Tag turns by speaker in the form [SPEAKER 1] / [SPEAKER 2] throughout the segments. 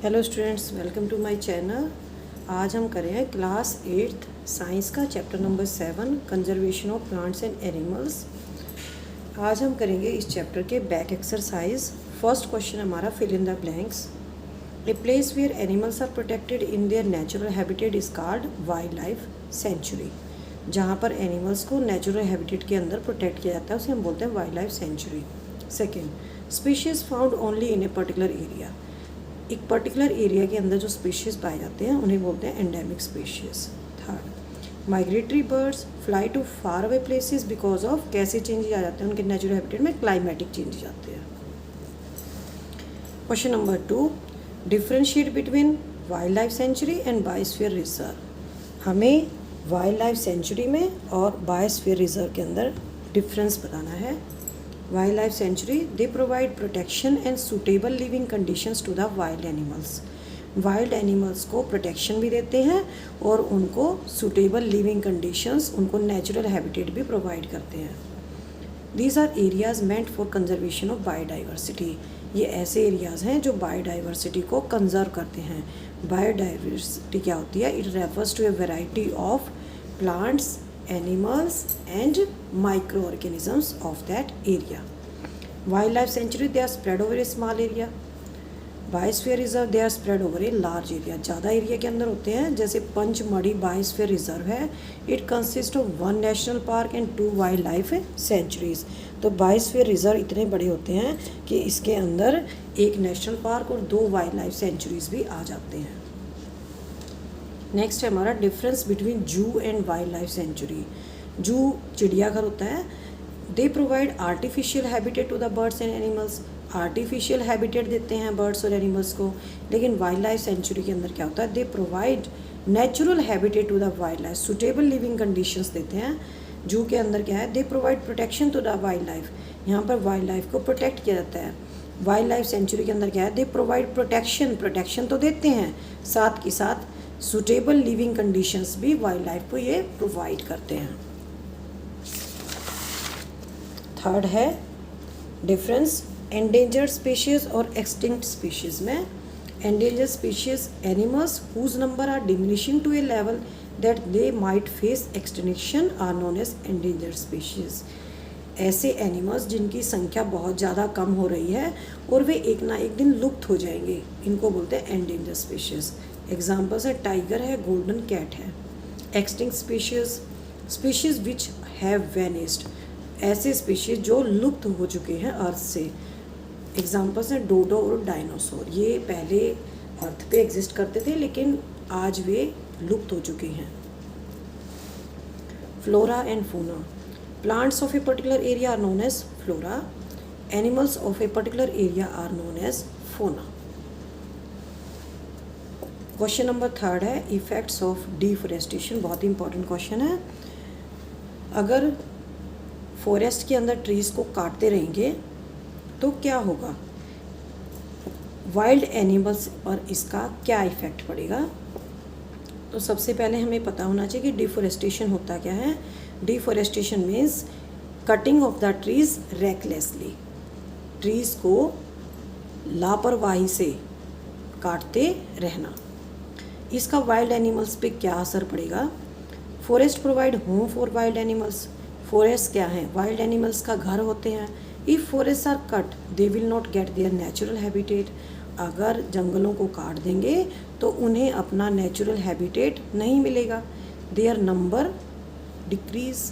[SPEAKER 1] Hello students, welcome to my channel. आज हम करें क्लास 8th साइंस का chapter number 7 conservation of plants and animals. आज हम करेंगे इस चैप्टर के बैक एक्सरसाइज। फर्स्ट क्वेश्चन हमारा fill in the blanks. A place where animals are protected in their natural habitat is called wild life sanctuary. जहाँ पर animals को natural habitat के अंदर प्रोटेक्ट किया जाता है उसे हम बोलते हैं wild life century. Second, species found only in A particular area. एक पर्टिकुलर एरिया के अंदर जो स्पीशीज़ पाए जाते हैं उन्हें बोलते हैं endemic species. Third, migratory birds fly to far away places because of कैसे चेंजेस आ जाते हैं उनके नेचुरल हैबिटेट में, क्लाइमेटिक चेंजेस आते हैं। Question number 2, differentiate between wild life sanctuary and biosphere reserve. हमें वाइल्ड लाइफ सेंचुरी में और बायोस्फीयर रिजर्व के अंदर डिफरेंस बताना है। Wild life sanctuary they provide protection and suitable living conditions to the wild animals. Wild animals को protection भी देते हैं और उनको सूटेबल लिविंग कंडीशंस, उनको नेचुरल हैबिटेट भी प्रोवाइड करते हैं। These are areas meant for conservation of biodiversity. ये ऐसे एरियाज़ हैं जो बायोडाइवर्सिटी को कंजर्व करते हैं। बायोडाइवर्सिटी क्या होती है? It refers to a variety of plants, animals and microorganisms of that area. Wildlife sanctuary they are spread over a small area. Biosphere reserve they are spread over a large area. ज़्यादा area के अंदर होते हैं, जैसे Pachmarhi biosphere reserve है। It consist of 1 national park and 2 wild life sanctuaries. तो biosphere reserve इतने बड़े होते हैं कि इसके अंदर 1 नेशनल पार्क और 2 वाइल्ड लाइफ सेंचुरीज भी आ जाते हैं। नेक्स्ट है हमारा difference between zoo and wild life sanctuary. Zoo चिड़ियाघर होता है, they provide artificial habitat to the birds and animals. Artificial habitat देते हैं बर्ड्स और एनिमल्स को। लेकिन वाइल्ड लाइफ सेंचुरी के अंदर क्या होता है? They provide natural habitat to the wild life, suitable living conditions देते हैं। जू के अंदर क्या है? They provide protection to the wild life. यहाँ पर वाइल्ड लाइफ को प्रोटेक्ट किया जाता है। वाइल्ड लाइफ सेंचुरी के अंदर क्या है? दे प्रोवाइड प्रोटेक्शन तो देते हैं, साथ के साथ सूटेबल लिविंग कंडीशंस भी वाइल्ड लाइफ को ये प्रोवाइड करते हैं। थर्ड है डिफरेंस एंडेंजर्ड स्पीशीज और एक्सटिंक्ट स्पीशीज में। Endangered species animals whose number are diminishing to a level that they might face extinction are known as endangered species. ऐसे animals जिनकी संख्या बहुत ज़्यादा कम हो रही है और वे एक ना एक दिन लुप्त हो जाएंगे, इनको बोलते हैं एंडेंजर्ड स्पीशीज। एग्जाम्पल्स है टाइगर है, गोल्डन कैट है। Extinct species which have vanished, ऐसे स्पीशीज जो लुप्त हो चुके हैं अर्थ से। एग्जाम्पल्स हैं डोडो और डायनासोर। ये पहले अर्थ पे एग्जिस्ट करते थे लेकिन आज वे लुप्त हो चुके हैं। Flora and fauna, plants of a particular area are known as flora, animals of a particular area are known as fauna. Question number 3 है इफ़ेक्ट्स ऑफ डिफॉरेस्टेशन। बहुत ही इंपॉर्टेंट क्वेश्चन है। अगर फॉरेस्ट के अंदर ट्रीज़ को काटते रहेंगे तो क्या होगा? वाइल्ड एनिमल्स पर इसका क्या इफ़ेक्ट पड़ेगा? तो सबसे पहले हमें पता होना चाहिए कि डिफॉरेस्टेशन होता क्या है। Deforestation means cutting of the trees recklessly. Trees को लापरवाही से काटते रहना। इसका वाइल्ड एनिमल्स पे क्या असर पड़ेगा? Forest provide home for wild animals. Forest क्या है? वाइल्ड एनिमल्स का घर होते हैं। If forest are cut they will not get their natural habitat. अगर जंगलों को काट देंगे तो उन्हें अपना नेचुरल हैबिटेट नहीं मिलेगा। देयर नंबर डिक्रीज,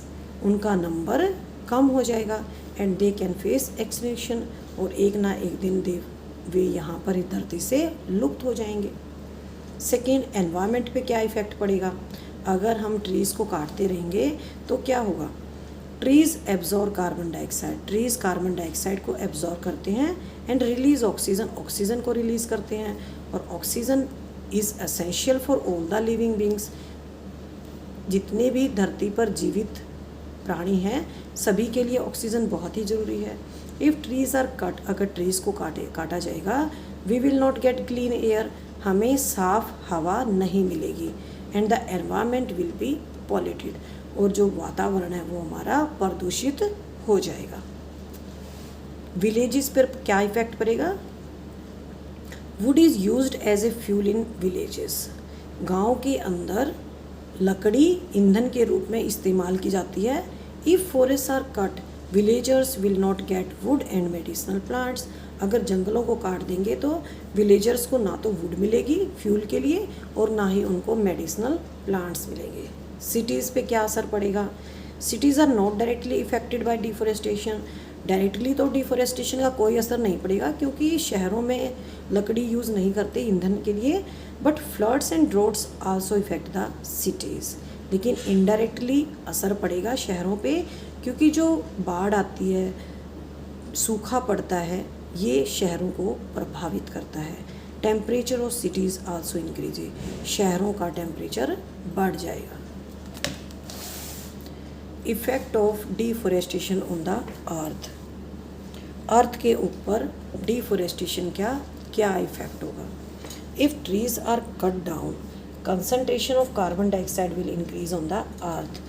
[SPEAKER 1] उनका नंबर कम हो जाएगा। And they can face extinction, और एक ना एक दिन वे यहाँ पर इस धरती से लुप्त हो जाएंगे। सेकेंड, एनवायरनमेंट पे क्या इफ़ेक्ट पड़ेगा? अगर हम ट्रीज़ को काटते रहेंगे तो क्या होगा? Trees absorb carbon dioxide. Trees carbon dioxide को एब्जॉर्ब करते हैं एंड रिलीज ऑक्सीजन, ऑक्सीजन को रिलीज़ करते हैं। और oxygen is essential for all the living beings. जितने भी धरती पर जीवित प्राणी हैं सभी के लिए ऑक्सीजन बहुत ही ज़रूरी है। इफ़ ट्रीज़ आर कट, अगर ट्रीज़ को काटा जाएगा, we will not get clean air, हमें साफ हवा नहीं मिलेगी। And the environment will be polluted, और जो वातावरण है वो हमारा प्रदूषित हो जाएगा। विलेजेस पर क्या इफेक्ट पड़ेगा? Wood is used as a fuel in villages. गांव के अंदर लकड़ी ईंधन के रूप में इस्तेमाल की जाती है। If forest are cut villagers will not get wood and medicinal plants. अगर जंगलों को काट देंगे तो विलेजर्स को ना तो वुड मिलेगी फ्यूल के लिए और ना ही उनको मेडिसिनल प्लांट्स मिलेंगे। सिटीज़ पे क्या असर पड़ेगा? Cities are not directly affected by deforestation. Directly तो डिफोरेस्टेशन का कोई असर नहीं पड़ेगा क्योंकि शहरों में लकड़ी यूज़ नहीं करते ईंधन के लिए, but floods and droughts also effect the cities. लेकिन इनडायरेक्टली असर पड़ेगा शहरों पे क्योंकि जो बाढ़ आती है, सूखा पड़ता है, ये शहरों को प्रभावित करता है। Temperature of cities also increase. शहरों का टेम्परेचर बढ़ जाएगा। Effect of deforestation on the earth. Earth के ऊपर डिफोरेस्टेशन क्या इफेक्ट होगा? If trees are cut down concentration of carbon dioxide will increase on the earth.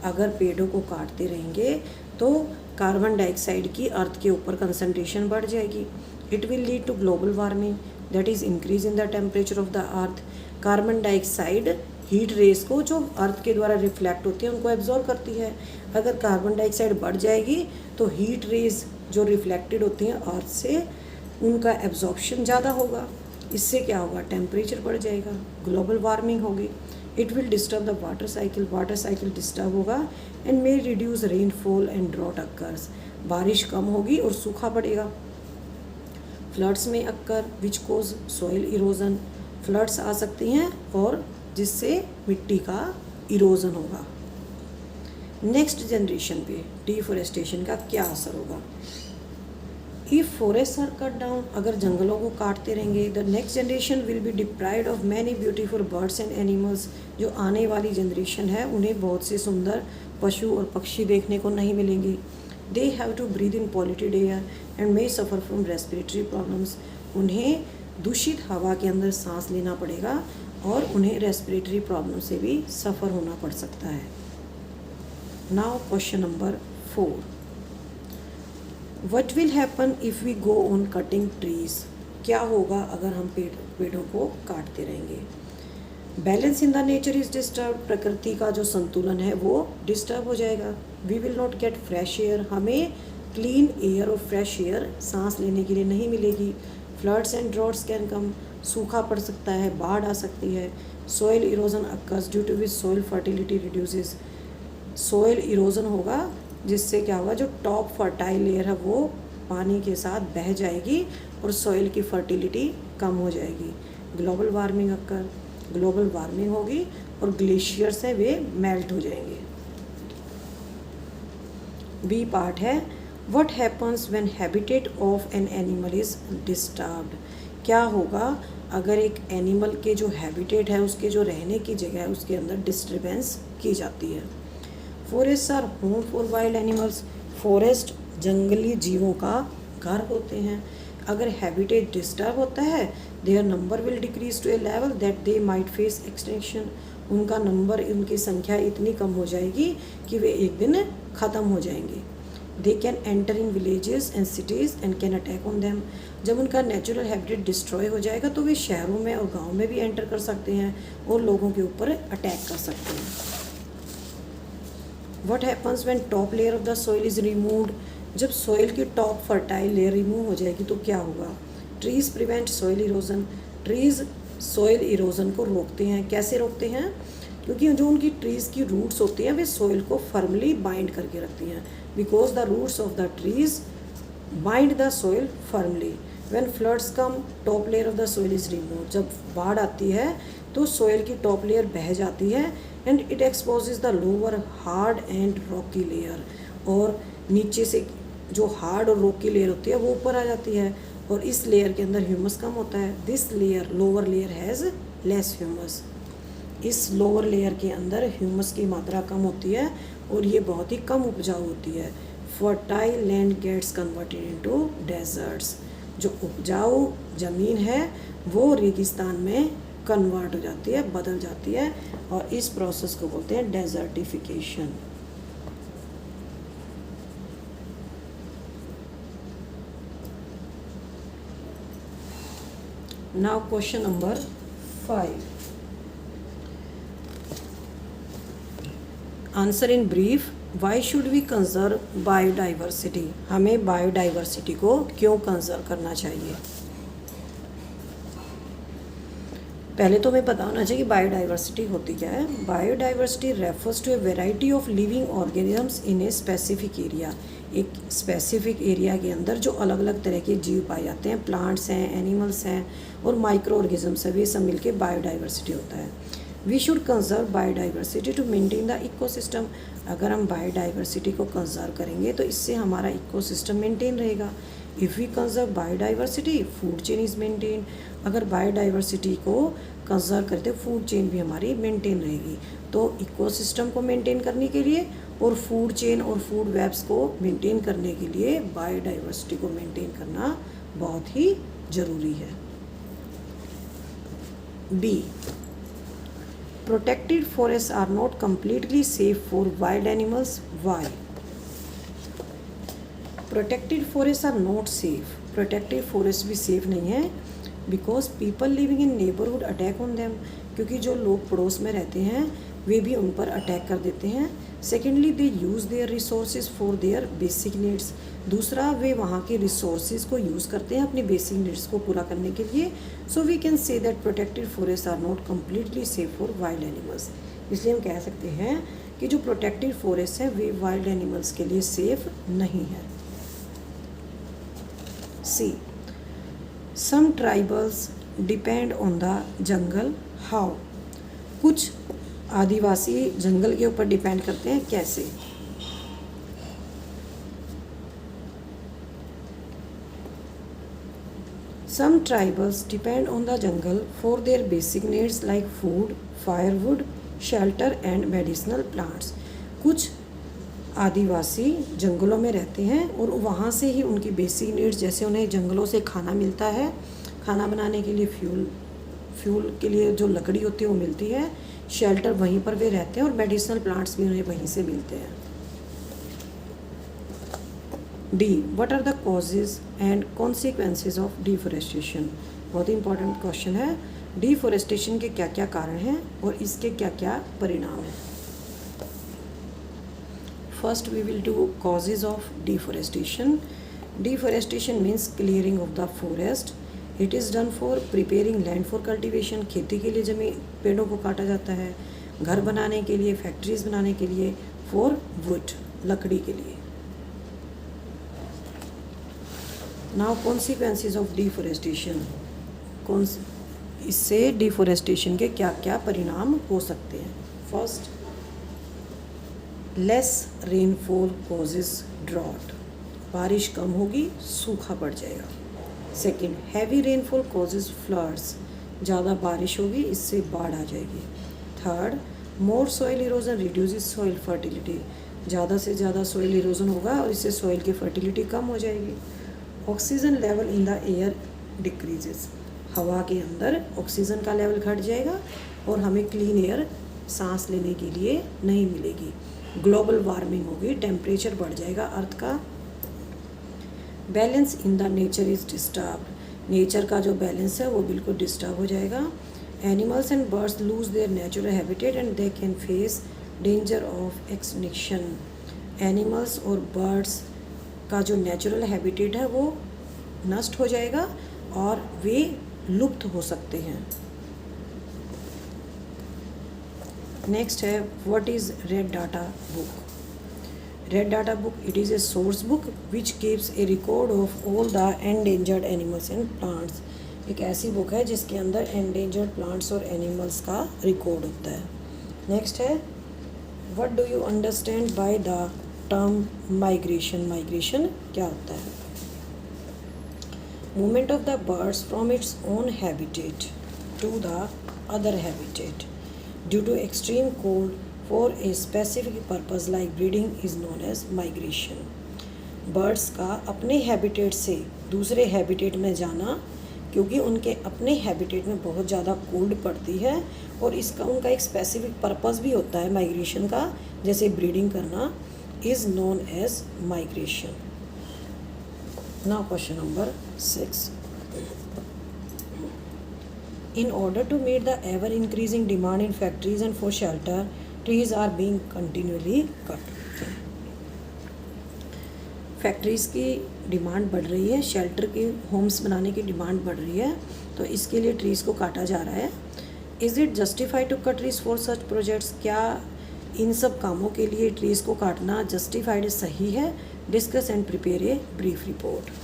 [SPEAKER 1] अगर पेड़ों को काटते रहेंगे तो कार्बन डाइऑक्साइड की अर्थ के ऊपर कंसंट्रेशन बढ़ जाएगी। It will lead to global warming that is increase in the temperature of the earth. Carbon dioxide heat rays को जो अर्थ के द्वारा रिफ्लेक्ट होती है उनको एब्जॉर्ब करती है। अगर कार्बन डाइऑक्साइड बढ़ जाएगी तो हीट रेस जो रिफ्लेक्टेड होती हैं अर्थ से उनका एब्जॉर्प्शन ज़्यादा होगा। इससे क्या होगा? टेम्परेचर बढ़ जाएगा, ग्लोबल वार्मिंग होगी। It will disturb the water cycle disturb होगा and may reduce rainfall and drought occurs. बारिश कम होगी और सूखा पड़ेगा। Floods may occur which cause soil erosion. Floods आ सकती हैं और जिससे मिट्टी का इरोजन होगा। नेक्स्ट जनरेशन पे डिफोरेस्टेशन का क्या असर होगा? If forest are cut down, अगर जंगलों को काटते रहेंगे, the next generation will be deprived of many beautiful birds and animals. जो आने वाली जनरेशन है उन्हें बहुत से सुंदर पशु और पक्षी देखने को नहीं मिलेंगे। They have to breathe in polluted air and may suffer from respiratory problems. उन्हें दूषित हवा के अंदर सांस लेना पड़ेगा और उन्हें रेस्पिरेटरी प्रॉब्लम से भी सफ़र होना पड़ सकता है। Now question number 4, What will happen if we go on cutting trees? क्या होगा अगर हम पेड़ों को काटते रहेंगे? Balance in the nature is disturb. प्रकृति का जो संतुलन है वो डिस्टर्ब हो जाएगा। We will not get fresh air. हमें क्लीन एयर और फ्रेश एयर सांस लेने के लिए नहीं मिलेगी। Floods and droughts can come. सूखा पड़ सकता है, बाढ़ आ सकती है। Soil erosion occurs due to which soil fertility reduces. Soil erosion होगा जिससे क्या होगा? जो टॉप फर्टाइल लेयर है वो पानी के साथ बह जाएगी और सॉइल की फर्टिलिटी कम हो जाएगी। Global warming occur, global warming होगी और ग्लेशियर्स हैं वे मेल्ट हो जाएंगे। बी पार्ट है what happens when habitat of an animal is disturbed. क्या होगा अगर एक एनिमल के जो हैबिटेट है, उसके जो रहने की जगह है, उसके अंदर डिस्टर्बेंस की जाती है। Forest are home for wild animals. Forest जंगली जीवों का घर होते हैं। अगर हैबिटेट डिस्टर्ब होता है their number will decrease to a level that they might face extinction. उनका नंबर, उनकी संख्या इतनी कम हो जाएगी कि वे एक दिन ख़त्म हो जाएंगे। They can enter in villages and cities and can attack on them. जब उनका नेचुरल हैबिटेट डिस्ट्रॉय हो जाएगा तो वे शहरों में और गाँव में भी एंटर कर सकते हैं और लोगों के ऊपर अटैक कर सकते हैं। What happens when top layer of the soil is removed? जब सॉइल की टॉप फर्टाइल लेयर रिमूव हो जाएगी तो क्या होगा? Trees prevent soil erosion. Trees soil erosion को रोकते हैं। कैसे रोकते हैं? क्योंकि जो उनकी ट्रीज की रूट्स होती हैं वे सॉइल को फर्मली बाइंड करके रखती हैं। Because the roots of the trees bind the soil firmly. When floods come top layer of the soil is remove. जब बाढ़ आती है तो सॉइल की टॉप लेयर बह जाती है and it exposes the lower hard and Rocky layer. और नीचे से जो हार्ड और रॉकी लेयर होती है वो ऊपर आ जाती है और इस लेयर के अंदर ह्यूमस कम होता है। This layer lower layer has less humus. इस लोअर लेयर के अंदर ह्यूमस की मात्रा कम होती है और ये बहुत ही कम उपजाऊ होती है। Fertile land gets converted into deserts. जो उपजाऊ ज़मीन है वो रेगिस्तान में कन्वर्ट हो जाती है, बदल जाती है और इस प्रोसेस को बोलते हैं desertification. Now question number 5. Answer in brief. Why should we conserve biodiversity. हमें बायोडाइवर्सिटी को क्यों कंजर्व करना चाहिए. पहले तो हमें पता होना चाहिए कि बायोडाइवर्सिटी होती क्या है. Biodiversity refers to a variety of living organisms in a specific area. एक स्पेसिफिक एरिया के अंदर जो अलग अलग तरह के जीव पाए जाते हैं. प्लांट्स हैं, एनिमल्स हैं और माइक्रो ऑर्गेनिजम्स हैं. ये सब मिलके बायोडाइवर्सिटी होता है. We should conserve biodiversity to maintain the ecosystem. अगर हम बायोडाइवर्सिटी को कंजर्व करेंगे तो इससे हमारा इकोसिस्टम मेंटेन रहेगा. If we conserve biodiversity food chain is maintain. अगर बायोडाइवर्सिटी को कंजर्व करते फूड चेन भी हमारी मेंटेन रहेगी. तो इकोसिस्टम को मेंटेन करने के लिए और फूड चेन और फूड वेब्स को मेंटेन करने के लिए बायोडाइवर्सिटी को मेंटेन करना बहुत ही ज़रूरी है. B. Protected forests are not completely safe for wild animals. Why? Protected forests are not safe. Protected forests भी safe नहीं है because people living in neighborhood attack on them. क्योंकि जो लोग पड़ोस में रहते हैं वे भी उन पर अटैक कर देते हैं. Secondly they use their resources for their basic needs. दूसरा वे वहाँ के रिसोर्सेज को यूज़ करते हैं अपनी बेसिक नीड्स को पूरा करने के लिए. So we can say that protected forest are not completely safe for wild animals. इसलिए हम कह सकते हैं कि जो प्रोटेक्टेड फॉरेस्ट है वे वाइल्ड एनिमल्स के लिए सेफ नहीं है. C. Some tribals depend on the jungle. How. कुछ आदिवासी जंगल के ऊपर डिपेंड करते हैं. कैसे. Some tribals depend on the jungle for their basic needs like food, firewood, shelter and medicinal plants. कुछ आदिवासी जंगलों में रहते हैं और वहाँ से ही उनकी बेसिक नीड्स जैसे उन्हें जंगलों से खाना मिलता है, खाना बनाने के लिए फ्यूल के लिए जो लकड़ी होती है वो मिलती है, शेल्टर वहीं पर वे रहते हैं और मेडिसिनल प्लांट्स भी उन्हें वहीं से मिलते हैं. D. What are the causes and consequences of deforestation. बहुत ही इंपॉर्टेंट क्वेश्चन है. डिफॉरेस्टेशन के क्या क्या कारण हैं और इसके क्या क्या परिणाम हैं. First we will do causes of deforestation. Deforestation means clearing of the forest. It is done for preparing land for cultivation. खेती के लिए जमीन पेड़ों को काटा जाता है. घर बनाने के लिए, फैक्ट्रीज बनाने के लिए, फॉर वुड लकड़ी के लिए. Now consequences of deforestation. इससे डिफॉरेस्टेशन के क्या क्या परिणाम हो सकते हैं. First, less rainfall causes drought. बारिश कम होगी, सूखा पड़ जाएगा. Second, heavy rainfall causes floods. ज़्यादा बारिश होगी, इससे बाढ़ आ जाएगी. Third, more soil erosion reduces soil fertility. ज़्यादा से ज़्यादा सॉइल इरोजन होगा और इससे सॉइल की फर्टिलिटी कम हो जाएगी. Oxygen level in the air decreases. हवा के अंदर ऑक्सीजन का लेवल घट जाएगा और हमें क्लीन एयर सांस लेने के लिए नहीं मिलेगी. ग्लोबल वार्मिंग होगी, टेम्परेचर बढ़ जाएगा अर्थ का. Balance in the nature is disturb. Nature का जो बैलेंस है वो बिल्कुल डिस्टर्ब हो जाएगा. Animals and birds lose their natural habitat and they can face danger of extinction. Animals और बर्ड्स का जो नेचुरल हैबिटेट है वो नष्ट हो जाएगा और वे लुप्त हो सकते हैं. नेक्स्ट है what is red data book. Red data book, it is a source book which keeps a record of all the endangered animals and plants. एक ऐसी बुक है जिसके अंदर एंडेंजर्ड प्लांट्स और एनिमल्स का रिकॉर्ड होता है. नेक्स्ट है what do you understand by the term migration. Migration क्या होता है. Movement of the birds from its own habitat to the other habitat due to extreme cold for a specific purpose like breeding is known as migration. Birds का अपने habitat से दूसरे habitat में जाना क्योंकि उनके अपने हैबिटेट में बहुत ज़्यादा कोल्ड पड़ती है और इसका उनका एक स्पेसिफिक पर्पज़ भी होता है माइग्रेशन का, जैसे ब्रीडिंग करना, is known as migration. Now question number 6. In order to meet the ever increasing demand in factories and for shelter, trees are being continually cut. Factories की डिमांड बढ़ रही है, शेल्टर की होम्स बनाने की डिमांड बढ़ रही है, तो इसके लिए ट्रीज़ को काटा जा रहा है. Is it justified to cut trees for such projects? क्या इन सब कामों के लिए ट्रीज़ को काटना जस्टिफाइड सही है? Discuss and prepare a brief report.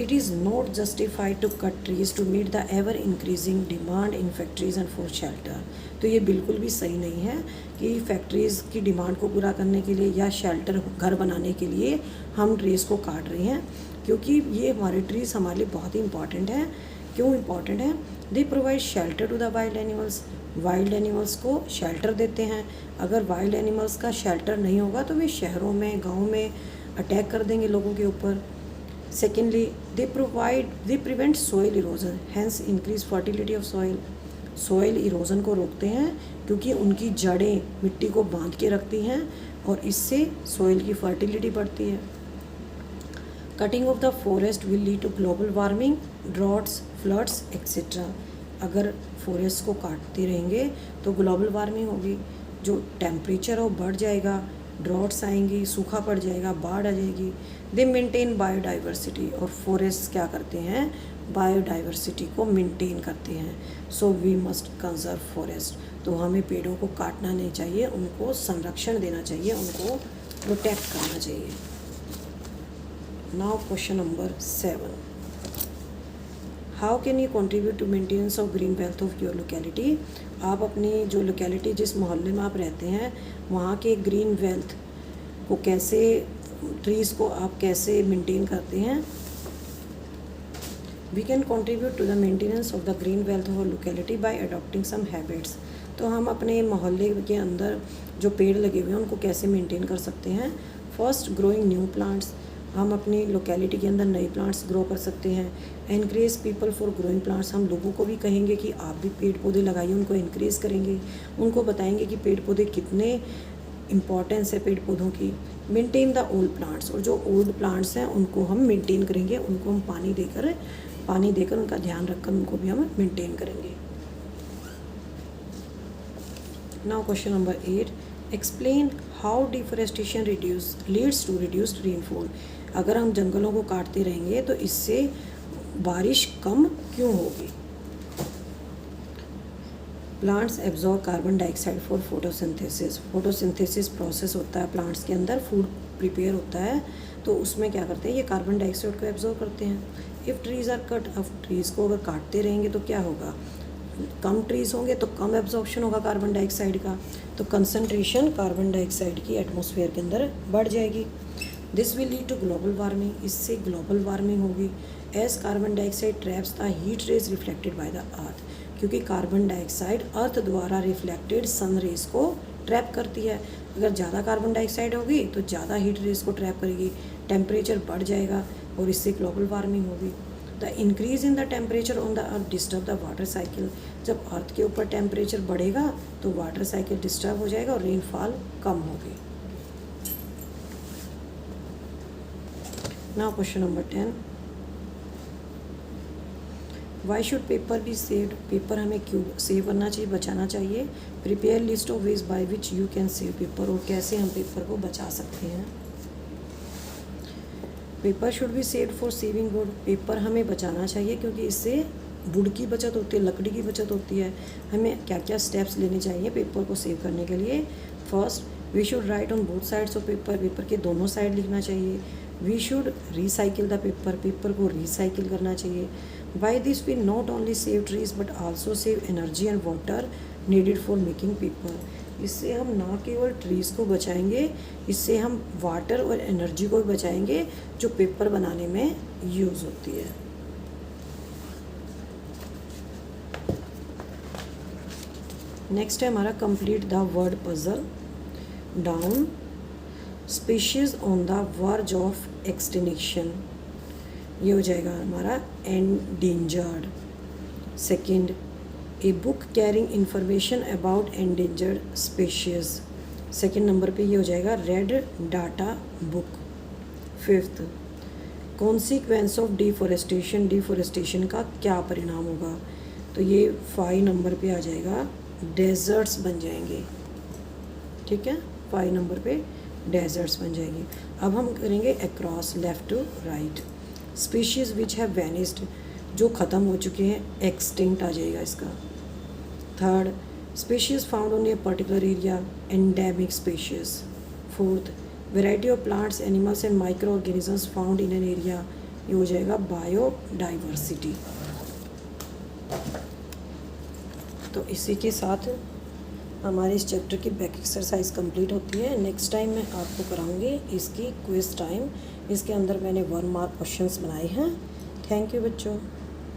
[SPEAKER 1] It is not justified to cut trees to meet the ever increasing demand in factories and for shelter. तो ये बिल्कुल भी सही नहीं है कि फैक्ट्रीज़ की डिमांड को पूरा करने के लिए या शेल्टर घर बनाने के लिए हम ट्रीज़ को काट रहे हैं, क्योंकि ये हमारे ट्रीज़ हमारे लिए बहुत ही इंपॉर्टेंट हैं. क्यों इंपॉर्टेंट है? They provide shelter to the wild animals. Wild animals को शेल्टर देते हैं. अगर वाइल्ड एनिमल्स का शेल्टर नहीं होगा तो वे शहरों में, गाँव में अटैक कर देंगे लोगों के ऊपर. Secondly, they prevent soil erosion, hence increase fertility of soil. Soil erosion को रोकते हैं क्योंकि उनकी जड़ें मिट्टी को बांध के रखती हैं और इससे soil की fertility बढ़ती है. Cutting of the forest will lead to global warming, droughts, floods, etc. अगर forest को काटते रहेंगे तो ग्लोबल वार्मिंग होगी, जो टेम्परेचर है वो बढ़ जाएगा, ड्रॉट्स आएंगी, सूखा पड़ जाएगा, बाढ़ आ जाएगी. दे मेंटेन बायोडाइवर्सिटी, और फॉरेस्ट क्या करते हैं? बायोडाइवर्सिटी को मेंटेन करते हैं. So we must conserve forest. तो हमें पेड़ों को काटना नहीं चाहिए, उनको संरक्षण देना चाहिए, उनको प्रोटेक्ट करना चाहिए. Now question number 7. How can you contribute to maintenance of green wealth of your locality? आप अपनी जो लोकेलिटी, जिस मोहल्ले में आप रहते हैं, वहाँ के ग्रीन वेल्थ को कैसे, ट्रीज़ को आप कैसे मेंटेन करते हैं? We can contribute to the maintenance of the green wealth of locality by adopting some habits. तो हम अपने मोहल्ले के अंदर जो पेड़ लगे हुए हैं उनको कैसे मेंटेन कर सकते हैं? First, growing new plants. हम अपनी लोकेलिटी के अंदर नए प्लांट्स ग्रो कर सकते हैं. Encourage people for growing plants. हम लोगों को भी कहेंगे कि आप भी पेड़ पौधे लगाइए, उनको इनक्रेज करेंगे, उनको बताएंगे कि पेड़ पौधे कितने इम्पॉर्टेंस है पेड़ पौधों की. Maintain the old plants. और जो ओल्ड प्लांट्स हैं उनको हम मेंटेन करेंगे, उनको हम पानी देकर उनका ध्यान रखकर उनको भी हम मेंटेन करेंगे. Now question number 8. Explain how deforestation leads to reduced rainfall. अगर हम जंगलों को काटते रहेंगे तो इससे बारिश कम क्यों होगी? Plants absorb carbon dioxide for photosynthesis. Photosynthesis process होता है प्लांट्स के अंदर, फूड प्रिपेयर होता है, तो उसमें क्या करते हैं? ये कार्बन डाइऑक्साइड को एब्जॉर्ब करते हैं. इफ़ ट्रीज़ आर कट, अब ट्रीज़ को अगर काटते रहेंगे तो क्या होगा? कम ट्रीज़ होंगे तो कम एब्जॉर्प्शन होगा कार्बन डाइऑक्साइड का, तो कंसनट्रेशन कार्बन डाइऑक्साइड की एटमॉस्फेयर के अंदर बढ़ जाएगी. This will lead to global warming. इससे ग्लोबल वार्मिंग होगी. As carbon dioxide traps the heat rays reflected by the earth. क्योंकि कार्बन डाइऑक्साइड अर्थ द्वारा रिफ्लेक्टेड सन रेज को ट्रैप करती है. अगर ज़्यादा कार्बन डाइऑक्साइड होगी तो ज़्यादा हीट रेज को ट्रैप करेगी, टेम्परेचर बढ़ जाएगा और इससे ग्लोबल वार्मिंग होगी. The increase in the temperature on the earth disturb the water cycle. जब अर्थ के ऊपर टेम्परेचर बढ़ेगा तो वाटर साइकिल डिस्टर्ब हो जाएगा और रेनफॉल कम होगी. Now question number 10. Why should paper be saved? Paper हमें क्यों सेव करना चाहिए, बचाना चाहिए? Prepare list of ways by which you can save paper. और कैसे हम पेपर को बचा सकते हैं? Paper should be saved for saving would. Paper हमें बचाना चाहिए क्योंकि इससे वुड की बचत होती है, लकड़ी की बचत होती है. हमें क्या क्या स्टेप्स लेने चाहिए पेपर को सेव करने के लिए? First, we should write on both sides of paper. Paper के दोनों साइड लिखना चाहिए. We should recycle the paper. Paper को रिसाइकिल करना चाहिए. By this we not only save trees but also save energy and water needed for making paper. इससे हम ना केवल ट्रीज़ को बचाएंगे, इससे हम वाटर और एनर्जी को भी बचाएंगे जो पेपर बनाने में यूज़ होती है. नेक्स्ट है हमारा complete the word puzzle. Down. Species on the verge of extinction. ये हो जाएगा हमारा endangered. Second, a book carrying information about endangered species. Second number पे ये हो जाएगा red data book. Fifth, consequence of deforestation, deforestation का क्या परिणाम होगा, तो ये 5 नंबर पे आ जाएगा, डेजर्ट्स बन जाएंगे। ठीक है, 5 नंबर पे डेजर्ट्स बन जाएंगे। अब हम करेंगे across, left to right. Species which have vanished, जो ख़त्म हो चुके हैं, एक्सटिंक्ट आ जाएगा इसका। Third, species found on a particular area, endemic species. Fourth, variety of plants, animals and micro organisms found in an area, ये हो जाएगा बायोडाइवर्सिटी। तो इसी के साथ हमारे इस चैप्टर की बैक एक्सरसाइज कंप्लीट होती है। नेक्स्ट टाइम मैं आपको कराऊंगी इसकी क्विज़ टाइम। इसके अंदर मैंने 1 मार्क क्वेश्चंस बनाए हैं। थैंक यू बच्चों।